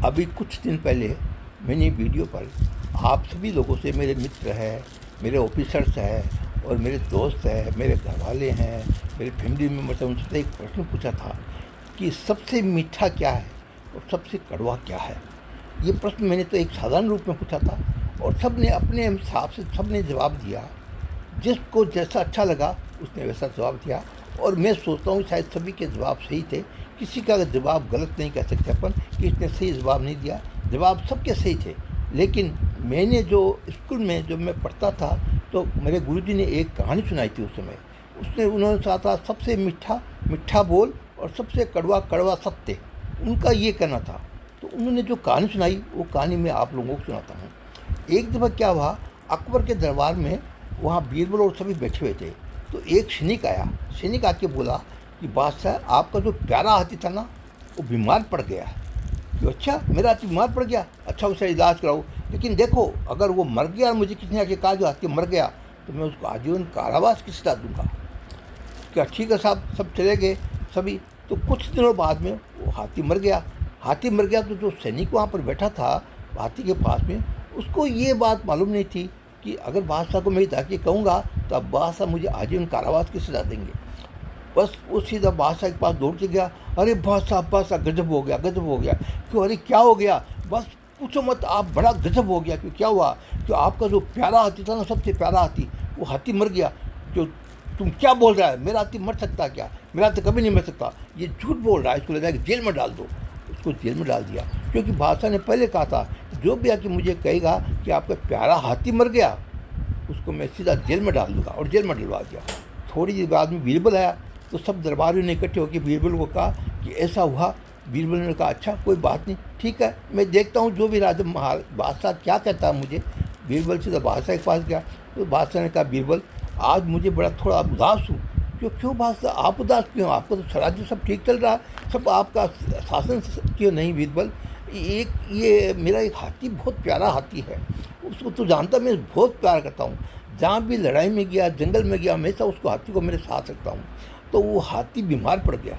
अभी कुछ दिन पहले मैंने वीडियो पर आप सभी लोगों से, मेरे मित्र हैं, मेरे ऑफिसर्स हैं और मेरे दोस्त हैं, मेरे घर वाले हैं, मेरे फैमिली मेम्बर्स हैं, उनसे एक प्रश्न पूछा था कि सबसे मीठा क्या है और सबसे कड़वा क्या है। ये प्रश्न मैंने तो एक साधारण रूप में पूछा था और सब ने अपने हिसाब से सब ने जवाब दिया। जिसको जैसा अच्छा लगा उसने वैसा जवाब दिया और मैं सोचता हूँ शायद सभी के जवाब सही थे। किसी का जवाब गलत नहीं कह सकते अपन कि इसने सही जवाब नहीं दिया, जवाब सबके सही थे। लेकिन मैंने जो स्कूल में जब मैं पढ़ता था तो मेरे गुरुजी ने एक कहानी सुनाई थी उस समय। उन्होंने कहा था सबसे मीठा मीठा बोल और सबसे कड़वा कड़वा सत्य, उनका ये कहना था। तो उन्होंने जो कहानी सुनाई वो कहानी मैं आप लोगों को सुनाता हूँ। एक दफ़ा क्या हुआ, अकबर के दरबार में वहाँ बीरबल और सभी बैठे हुए थे। तो एक सैनिक आया, सैनिक आके बोला कि बादशाह आपका जो प्यारा हाथी था ना वो बीमार पड़ गया है। कि अच्छा मेरा हाथी बीमार पड़ गया, अच्छा उसका इलाज कराओ, लेकिन देखो अगर वो मर गया और मुझे किसी ने आके कहा जो हाथी मर गया तो मैं उसको आजीवन कारावास की सजा दूंगा। क्या ठीक है साहब, सब चले गए सभी। तो कुछ दिनों बाद में वो हाथी मर गया। हाथी मर गया तो जो सैनिक वहाँ पर बैठा था हाथी के पास में, उसको ये बात मालूम नहीं थी कि अगर बादशाह को मैं जाके कहूँगा तो अब बादशाह मुझे आजीवन कारावास की सजा देंगे। बस वो सीधा बादशाह के पास दौड़ के गया, अरे बादशाह गजब हो गया, गजब हो गया। क्यों, अरे क्या हो गया, बस पूछो मत, आप बड़ा गजब हो गया। क्यों, क्या हुआ, कि आपका जो प्यारा हाथी था ना, सबसे प्यारा हाथी, वो हाथी मर गया। जो तुम क्या बोल रहा है, मेरा हाथी मर सकता क्या, मेरा हाथी कभी नहीं मर सकता, ये झूठ बोल रहा है, इसको लगा कि जेल में डाल दो। उसको जेल में डाल दिया, क्योंकि बादशाह ने पहले कहा था जो भी आके मुझे कहेगा कि आपका प्यारा हाथी मर गया उसको मैं सीधा जेल में डाल दूँगा, और जेल में डलवा दिया। थोड़ी देर बाद में बीरबल आया तो सब दरबारियों ने इकट्ठे होकर बीरबल को कहा कि ऐसा हुआ। बीरबल ने कहा अच्छा कोई बात नहीं, ठीक है, मैं देखता हूँ जो भी राजा बादशाह क्या कहता है मुझे। बीरबल सीधा बादशाह के पास गया तो बादशाह ने कहा बीरबल आज मुझे बड़ा थोड़ा उदास हूँ। क्यों बादशाह आप उदास क्यों, आपको तो स्वराज्य सब ठीक चल रहा है, सब आपका शासन क्यों नहीं। बीरबल ये मेरा एक हाथी बहुत प्यारा हाथी है, उसको तो जानता मैं बहुत प्यार करता हूँ। जहाँ भी लड़ाई में गया, जंगल में गया, हमेशा उसको हाथी को मेरे साथ रखता हूँ। तो वो हाथी बीमार पड़ गया,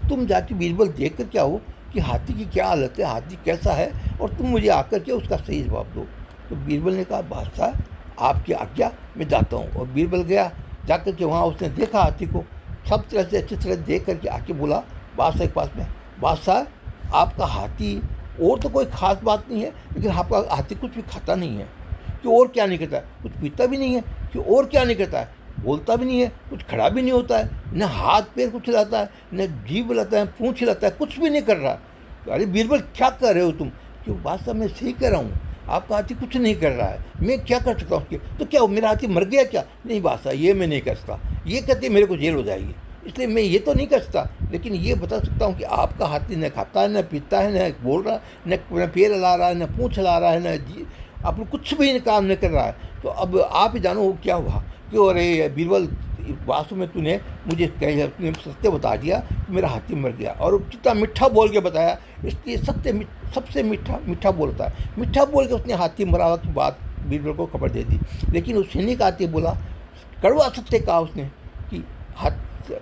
तुम जाके बीरबल देख कर क्या हो कि हाथी की क्या हालत है, हाथी कैसा है, और तुम मुझे आकर के उसका सही जवाब दो। तो बीरबल ने कहा बादशाह आपकी आज्ञा, मैं जाता हूँ। और बीरबल गया, जाकर के वहाँ उसने देखा हाथी को, सब तरह से अच्छी तरह देख करके आके बोला बादशाह के पास में, बादशाह आपका हाथी और तो कोई ख़ास बात नहीं है, लेकिन आपका हाथी कुछ भी खाता नहीं है। कि और क्या नहीं करता है, कुछ पीता भी नहीं है, कि और क्या नहीं करता है, बोलता भी नहीं है, कुछ खड़ा भी नहीं होता है, न हाथ पैर कुछ हिलाता है, न जीभ हिलाता है, पूँछ हिलाता है, कुछ भी नहीं कर रहा। अरे बीरबल क्या कर रहे हो तुम। क्यों बादशाह मैं सही कह रहा हूँ, आपका हाथी कुछ नहीं कर रहा है, मैं क्या कर सकता हूँ उसके। तो क्या मेरा हाथी मर गया क्या, नहीं बादशाह ये मैं नहीं कर सकता, ये कहते मेरे को जेल हो जाएगी, इसलिए मैं ये तो नहीं कर सकता। लेकिन ये बता सकता हूँ कि आपका हाथी न खाता है, न पीता है, न बोल रहा, न पैर हिला रहा है, न पूँछ हिला रहा है, न आप कुछ भी काम नहीं कर रहा है। तो अब आप ही जानो वो क्या हुआ। क्यों, अरे बीरबल वास्तव में तूने मुझे तूने सत्य बता दिया कि मेरा हाथी मर गया, और कितना मीठा बोल के बताया, इसलिए सत्य सबसे मीठा बोलता है। मीठा बोल के उसने हाथी मरा की बात बीरबल को खबर दे दी। लेकिन उस सैनिक आते बोला, कड़वा सत्य कहा उसने कि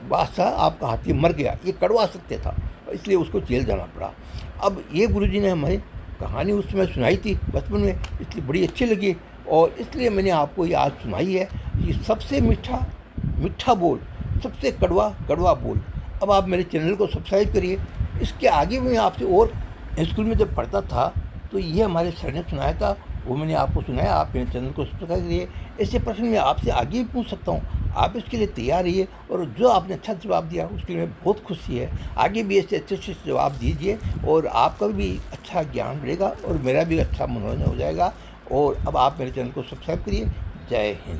बादशाह आपका हाथी मर गया, ये कड़वा सत्य था, इसलिए उसको जेल जाना पड़ा। अब ये गुरुजी ने हमें कहानी उस समय सुनाई थी बचपन में, इसलिए बड़ी अच्छी लगी और इसलिए मैंने आपको ये आज सुनाई है कि सबसे मीठा बोल, सबसे कड़वा कड़वा बोल। अब आप मेरे चैनल को सब्सक्राइब करिए। इसके आगे भी मैं आपसे, और स्कूल में जब पढ़ता था तो ये हमारे सर ने सुनाया था, वो मैंने आपको सुनाया, आप मेरे चैनल को सब्सक्राइब करिए। ऐसे प्रश्न मैं आपसे आगे भी पूछ सकता हूँ, आप इसके लिए तैयार रहिए, और जो आपने अच्छा जवाब दिया उसके लिए बहुत खुशी है। आगे भी ऐसे अच्छे जवाब दीजिए और आपका भी अच्छा ज्ञान बढ़ेगा और मेरा भी अच्छा मनोरंजन हो जाएगा। और अब आप मेरे चैनल को सब्सक्राइब करिए। जय हिंद।